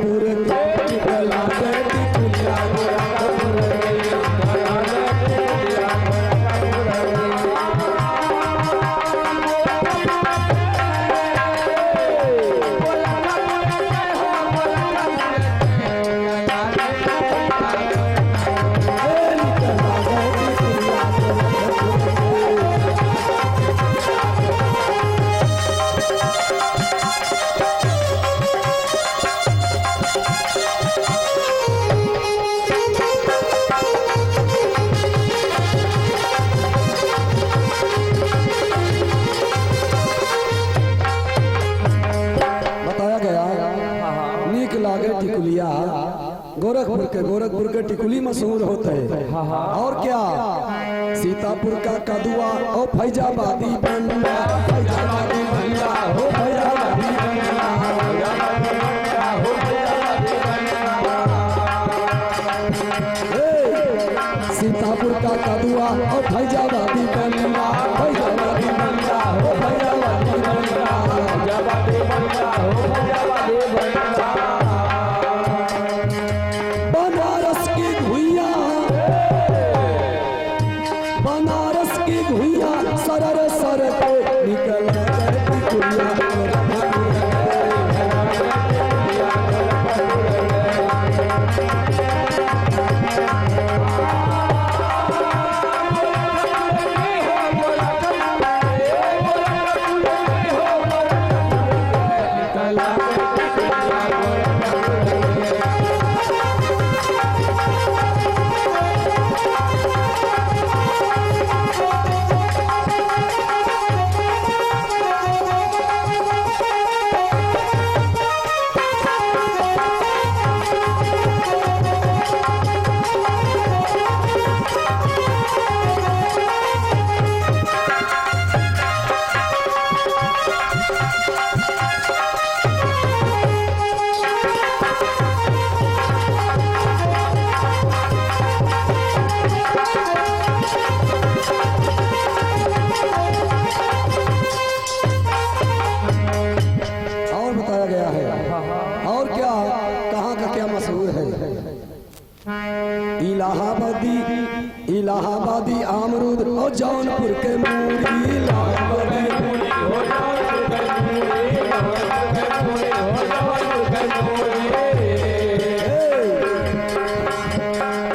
गोरखपुर के निकला के टिकुलिया गोरखपुर के टिकुलिया गोरखपुर के टिकुली मशहूर होते हैं। और क्या सीतापुर का कदुआ ओ फैजाबादी बंडा फैजाबादी बंडा हो फैजाबादी बंडा हो सीतापुर का कदुआ ओ फैजाबादी बंडा फैजाबादी बंडा हो फैजाबादी बंडा फैजाबादी बंडा हो फैजाबादी बंडा बनारस की भुइया सरर सर पे निकल टिकुलिया इलाहाबादी अमरूद और जौनपुर के मूरी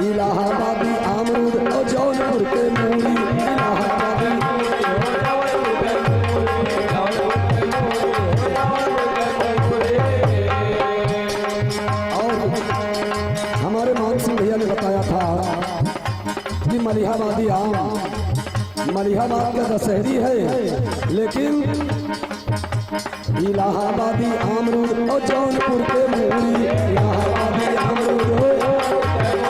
इलाहाबादी अमरूद और जौनपुर के मूरी और हमारे मान सिंह भैया ने बताया था कि मलिहाबादी आम मलिहाबाद का दशहरी है, लेकिन इलाहाबादी अमरूद और जौनपुर के मूरी इलाहाबादी अमरूद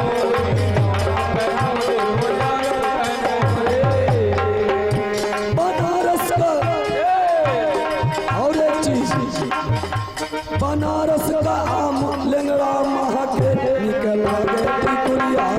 बनारस का और एक चीज बनारस का आम लेंगड़ा महके निकला गए टिकुलिया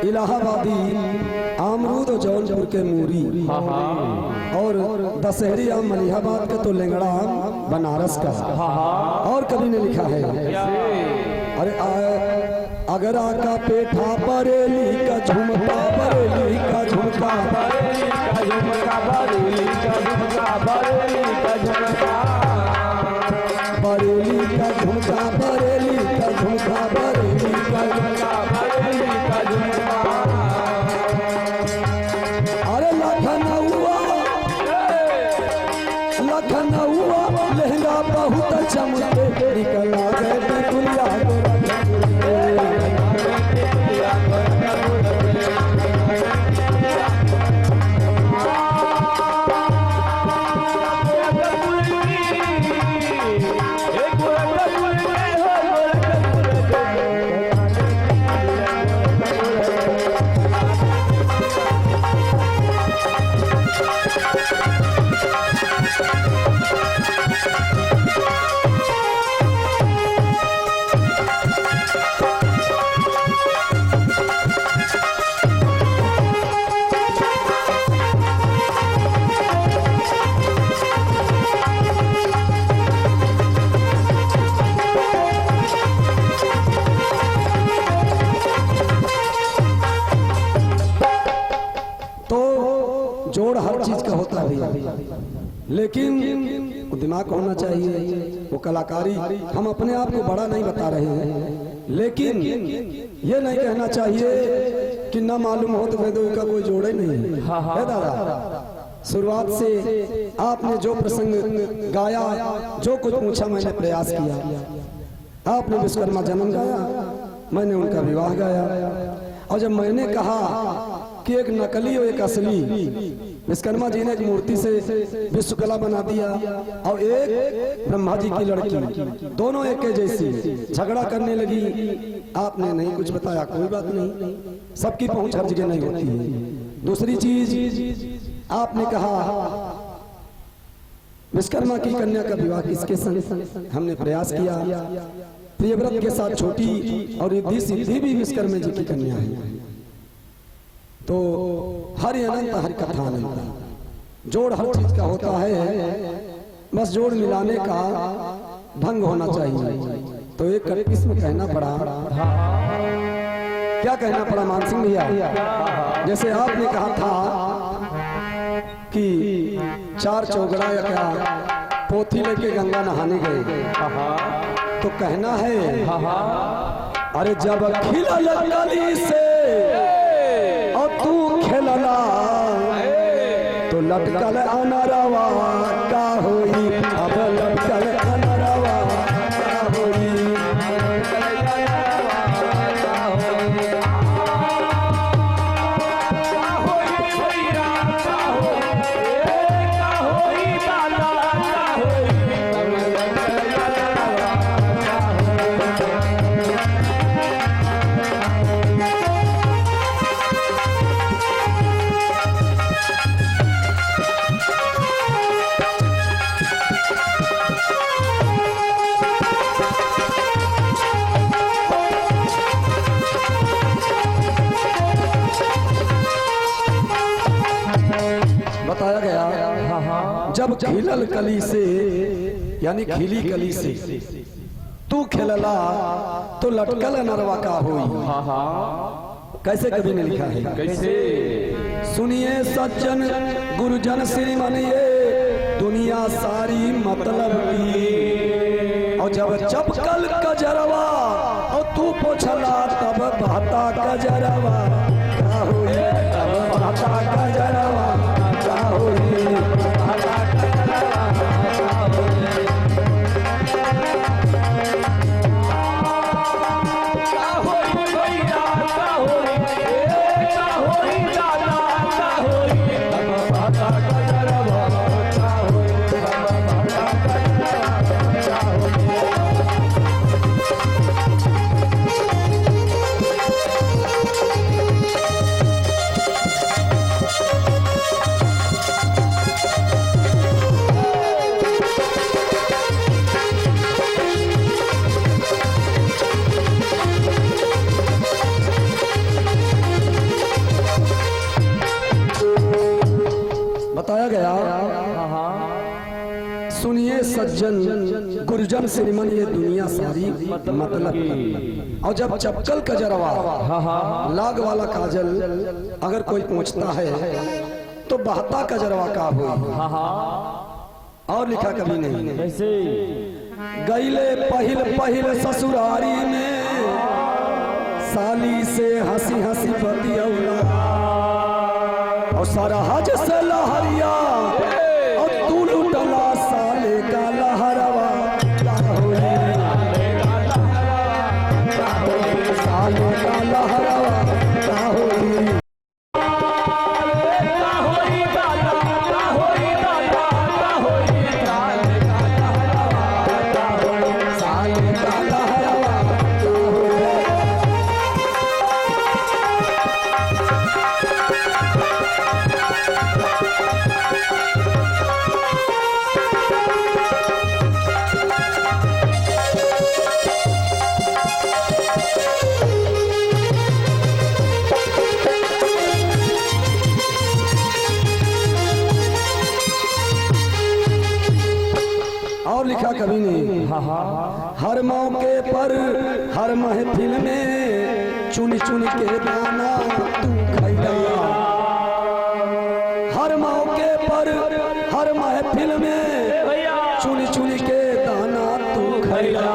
इलाहाबादी अमरूद और जौनपुर के मूरी और दशहरी आम मलिहाबाद का तो लेंगड़ा आम बनारस का। और कभी ने लिखा है अरे अगर आका पेठा बरेली का झुमका, बरेली का झुमका, बरेली का झुमका, बरेली का झुमका, बरेली का झुमका, बरेली का झुमका, बरेली का झुमका, बरेली का झुमका, बरेली का झुमका। अरे लखनऊआ, लखनऊआ लहंगा बहुत चमके, निकला गए बिकुलिया जोड़ हर चीज का होता है, लेकिन वो दिमाग होना चाहिए, वो कलाकारी। हम अपने आप को बड़ा नहीं बता रहे हैं, लेकिन ये नहीं कहना चाहिए कि ना मालूम हो तो वेदों का कोई जोड़े नहीं है। दादा शुरुआत से आपने जो प्रसंग गाया, जो कुछ पूछा, मैंने प्रयास किया। आपने विश्वकर्मा जन्म गाया, मैंने उनका विवाह गाया। और जब मैंने कहा कि एक नकली और एक असली, विश्वकर्मा जी ने एक मूर्ति से विश्वकला बना दिया और एक ब्रह्मा जी की लड़की, दोनों एक के जैसी झगड़ा करने लगी। आपने नहीं कुछ बताया, कोई बात नहीं, सबकी पहुंच हर जगह नहीं होती है। दूसरी चीज आपने कहा विश्वकर्मा की कन्या का विवाह किसके संग, हमने प्रयास किया। प्रियव्रत के साथ छोटी और रिद्धि सिद्धि भी विश्वकर्मा जी की कन्या है। तो हरि अनंत हरि कथा अनंत, जोड़ हर चीज का होता है, बस जोड़ मिलाने का ढंग होना चाहिए। तो एक इसमें कहना पड़ा, क्या कहना पड़ा मान सिंह भैया, जैसे आपने कहा था कि चार चौगड़ा या क्या पोथी लेके गंगा नहाने गए, तो कहना है अरे जब खिला लली से और तू खेलला तो लटकल अनरवा का होई, अब लटकल अनरवा का होई। बताया गया जब खिलल कली से, यानी खिली कली से तू खेलला तो लटकल नरवा का होई। कैसे कभी ने लिखा है, कैसे? सुनिए सज्जन गुरुजन श्रीमन ये दुनिया सारी मतलब की, और जब चपकल कजरवा और तू पोछला तब बहता कजरवा का होई, तब बहता कजरवा का होई, बहता कजरवा का होई। सुनिए सज्जन गुरुजन श्रीमन ये दुनिया सारी मतलब। और जब चपकल कजरवा लाग वाला काजल अगर कोई पूछता है तो बहता कजरवा का हो। और लिखा कभी नहीं कैसे गईले पहिल पहिल ससुरारी में साली से हंसी हंसी बतियौला और सरहज से लहरिया और तू लुटला साले का लहरवा साले का लहरवा का होई। और लिखा कभी नहीं हर मौके पर हर महफिल में चुन चुन के दाना तू खैला। हर मौके पर हर महफिल में चुन चुन के दाना तू खैला।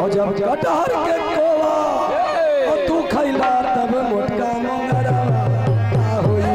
और जब कटहर के कोवा और तू खैला तब मोटका मोंगरा का होई।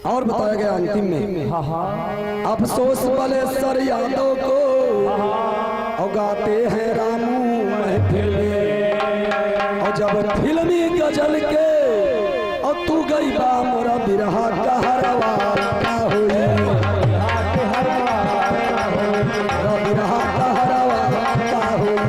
और बताया गया अंतिम में अफसोस वाले सर यादों को और गाते हैं रामू महफिल में। और जब फिल्मी गजल के और तू गई बा मोरा बिरहा का हरवा का होई। बिरहा का हरवा का होई।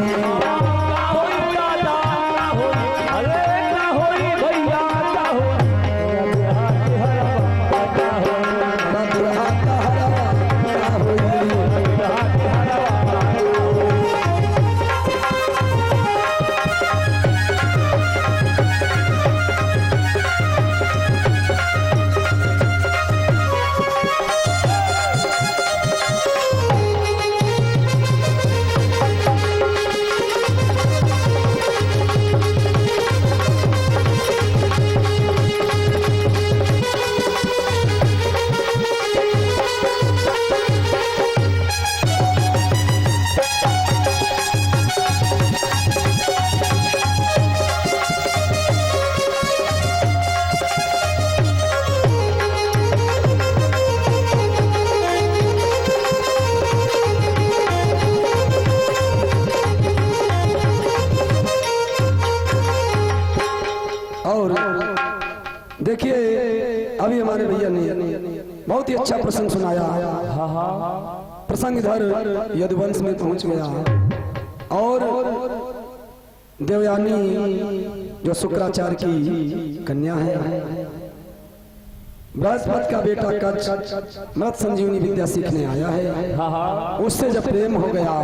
और देखिए अभी हमारे भैया ने बहुत ही अच्छा प्रसंग सुनाया। प्रसंग इधर यदुवंश में पहुंच गया और देवयानी जो शुक्राचार्य की कन्या है, बृहस्पति का बेटा कच्छ मृत संजीवनी विद्या सीखने आया है। उससे जब प्रेम हो गया,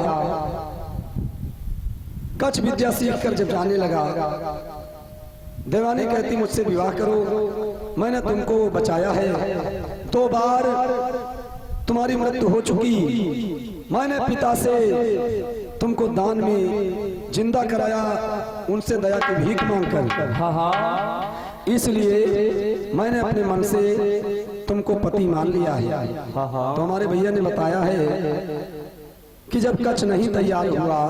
कच्छ विद्या सीख कर जब जाने लगा, देवानी कहती मुझसे विवाह करो, मैंने तुमको बचाया है, 2 बार तुम्हारी मृत्यु हो चुकी, मैंने पिता से तुमको दान में जिंदा कराया, उनसे दया की भीख मांगकर, इसलिए मैंने अपने मन से तुमको पति मान लिया है। तो हमारे भैया ने बताया है कि जब कच्छ नहीं तैयार हुआ,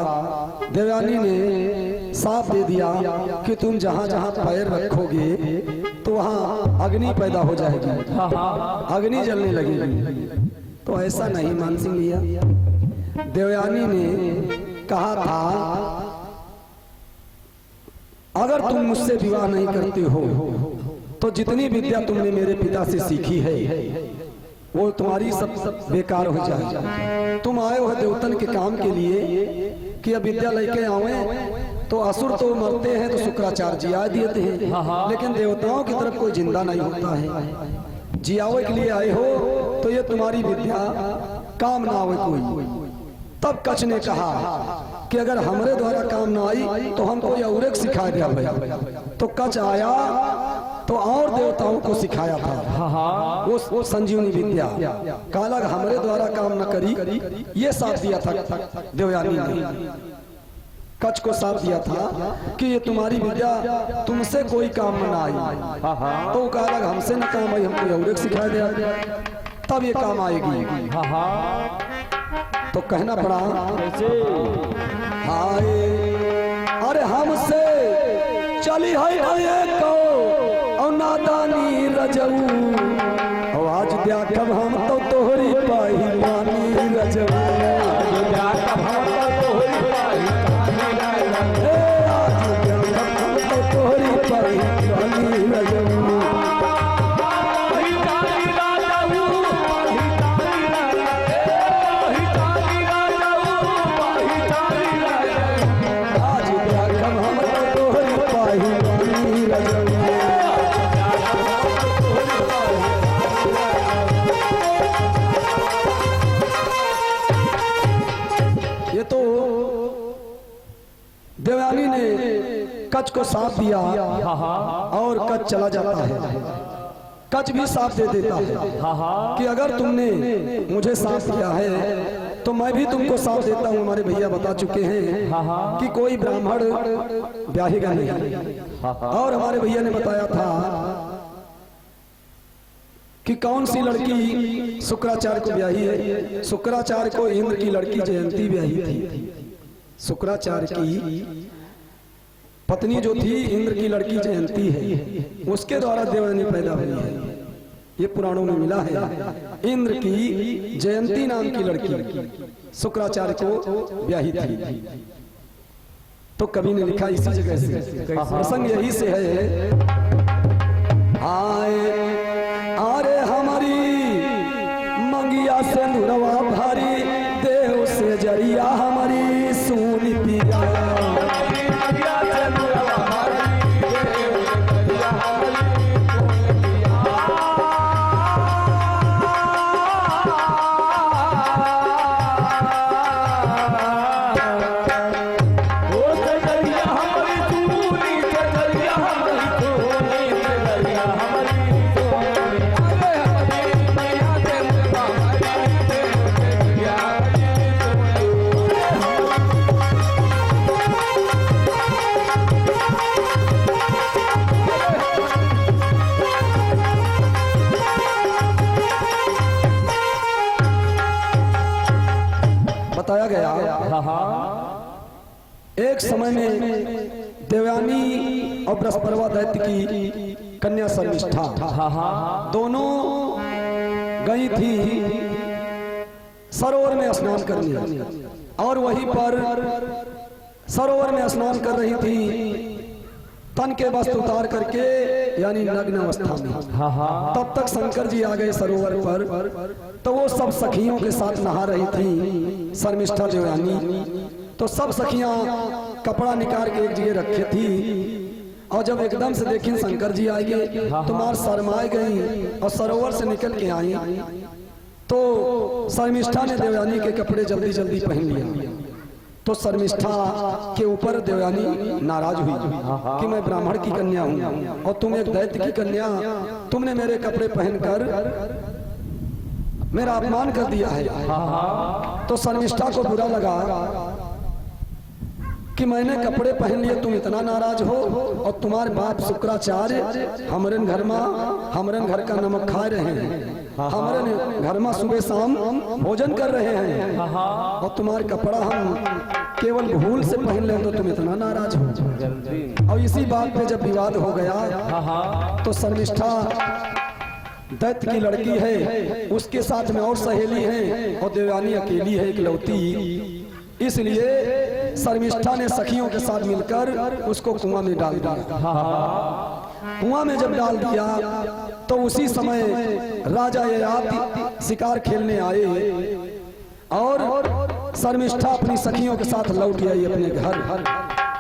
देवयानी ने साफ दे दिया कि तुम जहाँ जहाँ पैर रखोगे तो वहाँ अग्नि पैदा हो जाएगी, अग्नि जलने लगेगी। तो ऐसा नहीं मान सिंह लिया। देवयानी ने कहा था तुम मुझसे विवाह नहीं करते हो तो जितनी विद्या तुमने मेरे पिता से सीखी है वो तुम्हारी सब बेकार हो जाए। तुम आए हो देवतन के काम के लिए कि अब विद्या लेके आवे, तो असुर तो मरते हैं तो शुक्राचार्य जिया देते हैं, लेकिन देवताओं की तरफ कोई जिंदा नहीं होता है। जियावे के लिए आए हो तो ये तुम्हारी विद्या काम ना आवे कोई। तब कच ने कहा कि अगर हमारे द्वारा काम ना आई तो हमको और एक सिखा दिया भाई। तो कच आया तो और देवताओं को सिखाया था वो संजीवनी विद्या। काला हमारे द्वारा काम न करी, ये साथ दिया था देवयानी ने। कच को साथ दिया था कि ये तुम्हारी विद्या तुमसे कोई काम न आई। तो काला हमसे न काम आई, हमको और एक सिखा दिया, तब ये काम आएगी। तो कहना पड़ा हाय अरे हमसे चली है को और नादानी रजऊ, और आज देखब हम तो तोहरी पहिलवानी रजऊ। आज देखब हम तो तोहरी पहिलवानी रजऊ। देवयानी ने कच को साथ दिया और कच चला जाता है। कच भी साथ दे देता है कि अगर तुमने मुझे साथ दिया है तो मैं भी तुमको साथ देता हूँ। हमारे भैया बता चुके हैं कि कोई ब्राह्मण ब्याहेगा नहीं। और हमारे भैया ने बताया था कि कौन सी लड़की शुक्राचार्य को ब्याही है। शुक्राचार्य को इंद्र की लड़की जयंती ब्याही थी। शुक्राचार्य की पत्नी जो थी इंद्र की लड़की जयंती है, उसके द्वारा देवयानी पैदा हुई है। ये पुराणों में मिला है। इंद्र की जयंती नाम की लड़की शुक्राचार्य को ब्याही थी। तो कवि ने लिखा इसी जगह से, प्रसंग यही से है। आए अरे हमारी मंगिया से नुरवा भारी, देव से जरिया हमारी सूनी पिया। बताया गया एक समय में देवयानी और बृहस्पति दैत्य की कन्या शर्मिष्ठा दोनों गई थी सरोवर में स्नान करने, और वहीं पर सरोवर में स्नान कर रही थी तन के वस्त्र उतार करके, यानी नग्न अवस्था में। तब तक शंकर जी आ गए सरोवर पर। तो वो सब सखियों के साथ नहा रही थी शर्मिष्ठा देवयानी। तो सब सखियां कपड़ा निकाल के एक जगह रखे थी, और जब एकदम से देखी शंकर जी आए तो मार शर्माए गई और सरोवर से निकल के आई। तो शर्मिष्ठा ने देवयानी के कपड़े जल्दी जल्दी पहन लिया। तो शर्मिष्ठा के ऊपर देवयानी नाराज हुई कि मैं ब्राह्मण की कन्या हूँ और तुम एक दैत्य की कन्या, तुमने मेरे कपड़े पहनकर मेरा अपमान कर दिया है। तो शर्मिष्ठा को बुरा लगा कि मैंने कपड़े पहन लिए, तुम इतना नाराज हो, और तुम्हारे बाप शुक्राचार्य हमरन घर का नमक खा रहे हैं, हमारे घर में सुबह शाम भोजन कर रहे हैं, और तुम्हारे कपड़ा हम केवल भूल से पहन ले तो तुम इतना नाराज हो। और इसी बात पे जब विवाद हो गया तो शर्मिष्ठा दैत्य की लड़की है, उसके साथ में और सहेली है, और देवयानी अकेली है इकलौती। इसलिए शर्मिष्ठा ने सखियों के साथ मिलकर उसको कुआं में डाल दिया। कुआं में जब डाल दिया तो उसी समय राजा ययाति शिकार खेलने आए और शर्मिष्ठा अपनी सखियों के साथ लौट आई अपने घर।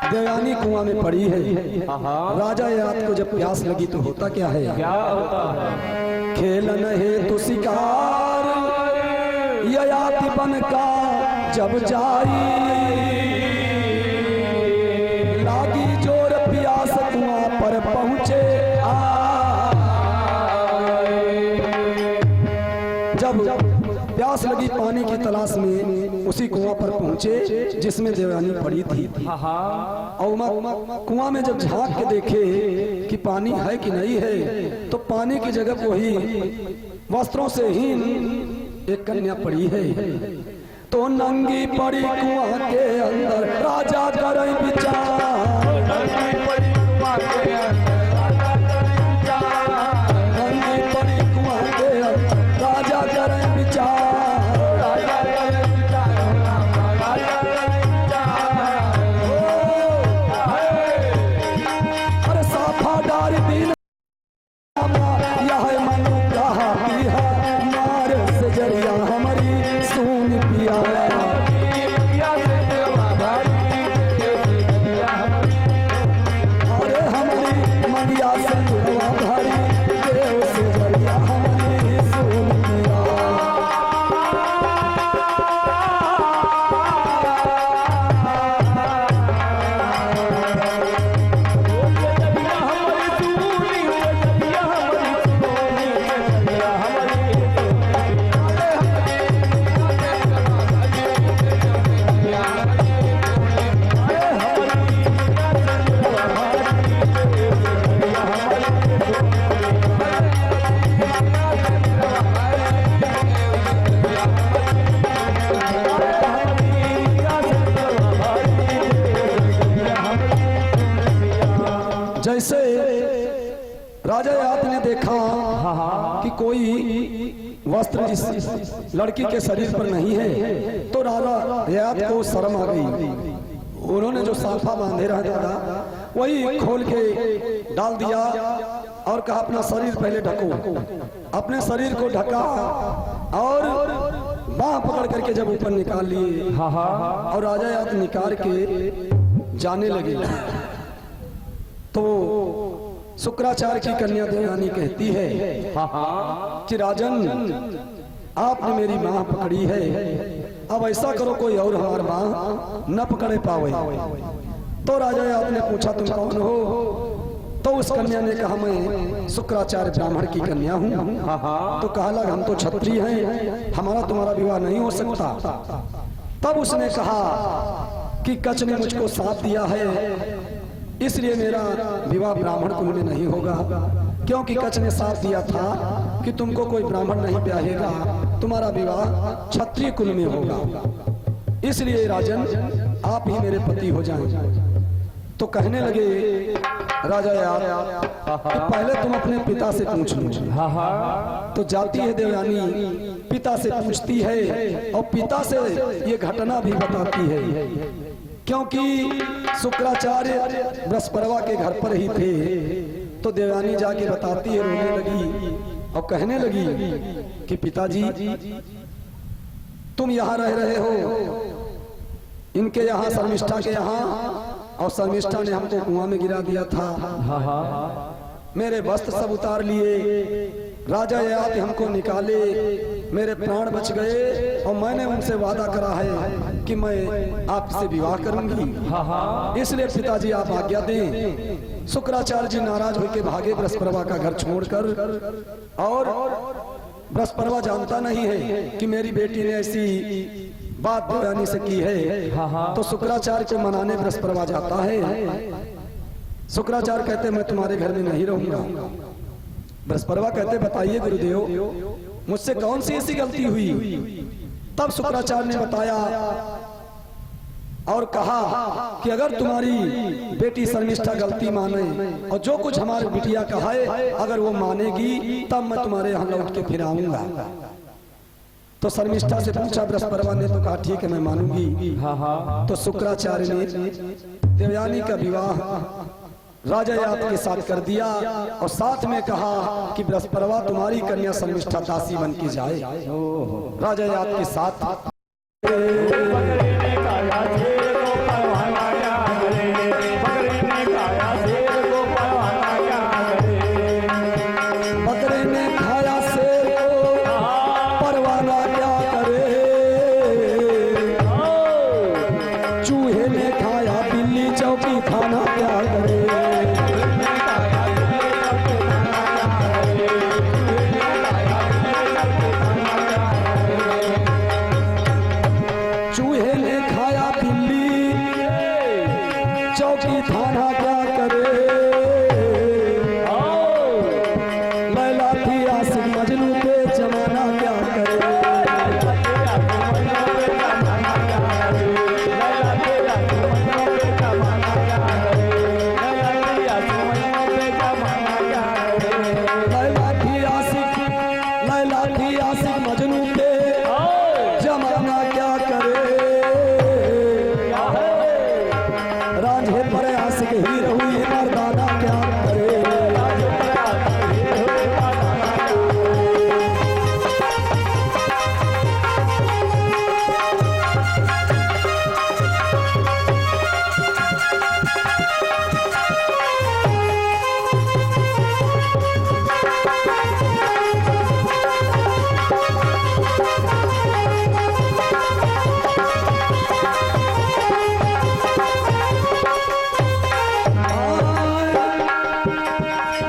देवयानी कुआं में पड़ी है। राजा ययाति को जब प्यास लगी तो होता क्या है, खेलन है तो शिकार ययाति बन का जब जाई, लागी जोर प्यास कुआं पर पहुंचे जब प्यास लगी पानी की तलाश में उसी कुआं पर पहुंचे जिसमें देवयानी पड़ी थी। और कुआं में जब झांक के देखे कि पानी है कि नहीं है तो पानी की जगह वही वस्त्रों से ही एक कन्या पड़ी है। तो नंगी पड़ी कुआं के अंदर राजा करे विचार, नंगी पड़ी कुआं के अंदर राजा करे विचार। अरे साफा डार दिन यह मनु कहा मार से जरिया हमारी सुन पिया। अरे हमारी मंगिया से भारी देव से जरिया हमारी सुन पिया। जैसे राजा ययाति ने देखा कि कोई वस्त्र इस लड़की के शरीर पर नहीं है तो राजा ययाति को शर्म आ गई। उन्होंने जो साफा बांधे रहा दादा वही खोल के डाल दिया और कहा अपना शरीर पहले ढको। अपने शरीर को ढका और बांह पकड़ करके जब ऊपर निकाल लिए और राजा ययाति निकाल के जाने लगे तो शुक्राचार्य की कन्या देवयानी कहती है कि राजन आपने मेरी बांह पकड़ी है, अब ऐसा करो कोई और हमारी बांह न पकड़े पावे। तो राजा ययाति ने पूछा तुम कौन हो? तो उस कन्या ने कहा मैं शुक्राचार्य ब्राह्मण की कन्या हूँ। तो कहा लग हम तो क्षत्रिय हैं, हमारा तुम्हारा विवाह नहीं हो सकता। तब उसने कहा कि कच ने मुझको साथ दिया है इसलिए मेरा विवाह ब्राह्मण कुल में नहीं होगा, क्योंकि कच ने साथ दिया था कि तुमको कोई ब्राह्मण नहीं ब्याहेगा, तुम्हारा विवाह क्षत्रिय कुल में होगा, इसलिए राजन आप ही मेरे पति हो जाएं। तो कहने लगे राजा यार कि पहले तुम अपने पिता से पूछ लो। तो जाती है देवयानी पिता से पूछती है और पिता से ये घटना भी बताती है, क्योंकि शुक्राचार्य बृहस्पति के घर पर ही थे। तो देवयानी जाके बताती है, रोने लगी और कहने लगी कि पिताजी तुम यहाँ रह रहे हो इनके यहाँ शर्मिष्ठा के यहाँ, और शर्मिष्ठा ने हमको कुआं में गिरा दिया था, मेरे वस्त्र सब उतार लिए, राजा ययाति हमको निकाले, मेरे प्राण बच गए और मैंने उनसे वादा करा है कि मैं आपसे विवाह करूंगी, इसलिए पिताजी आप आज्ञा दें। शुक्राचार्य जी नाराज होकर भागे बृहस्पति का घर छोड़कर, और बृहस्पति जानता नहीं है कि मेरी बेटी ने ऐसी बात देवयानी से की है। तो शुक्राचार्य को मनाने बृहस्पति जाता है। शुक्राचार्य कहते मैं तुम्हारे घर में नहीं रहूंगा। बृहस्पति कहते बताइए गुरुदेव मुझसे कौन सी ऐसी गलती हुई? तब शुक्राचार्य ने बताया और कहा कि अगर तुम्हारी बेटी शर्मिष्ठा गलती माने और जो कुछ हमारे बिटिया कहा है अगर वो मानेगी तब मैं तुम्हारे यहाँ लौट के फिर आऊंगा। तो शर्मिष्ठा से पूछा बृहस्पति ने, तो कहा ठीक है मैं मानूंगी। हाँ हाँ। तो शुक्राचार्य ने देवयानी का विवाह राजा याद के साथ कर दिया और साथ में कहा कि बृहस्पति तुम्हारी कन्या शर्मिष्ठा दासी बन के जाए राजा याद के साथ। बकरे ने खाया शेर को परवाना क्या करे, चूहे ने खाया बिल्ली चौकी खाना क्या करे। चूहे ने खाया बिल्ली चौकी थाना क्या करे, लैला थी आशिक मजनू पे जमाना क्या करे। लैला थी आशिक मजनू पे जमाना क्या करे, रांझे पर आशिक ही रहुई मर्दाना क्या करे।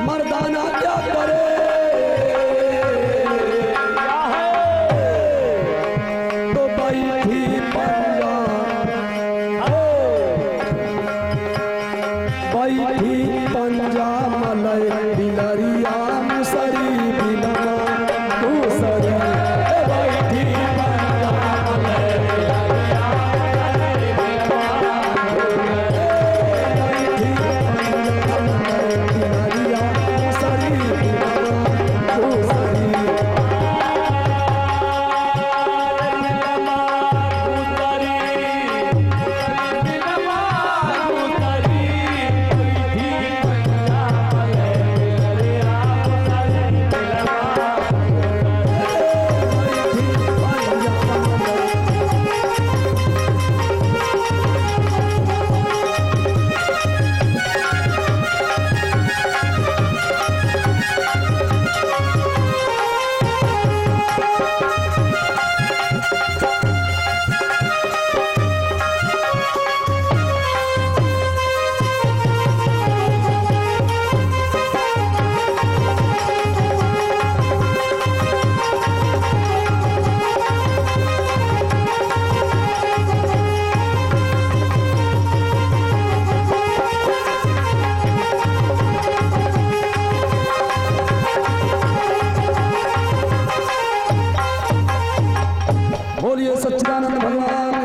मर्दाना क्या करे, तो बैठी पंजा बैठी पंजा मलय बिलरिया मुसरी बिलमा दूसरी बैठी पंजा मलय बिलरिया बोलिए सच्चिदानंद भगवान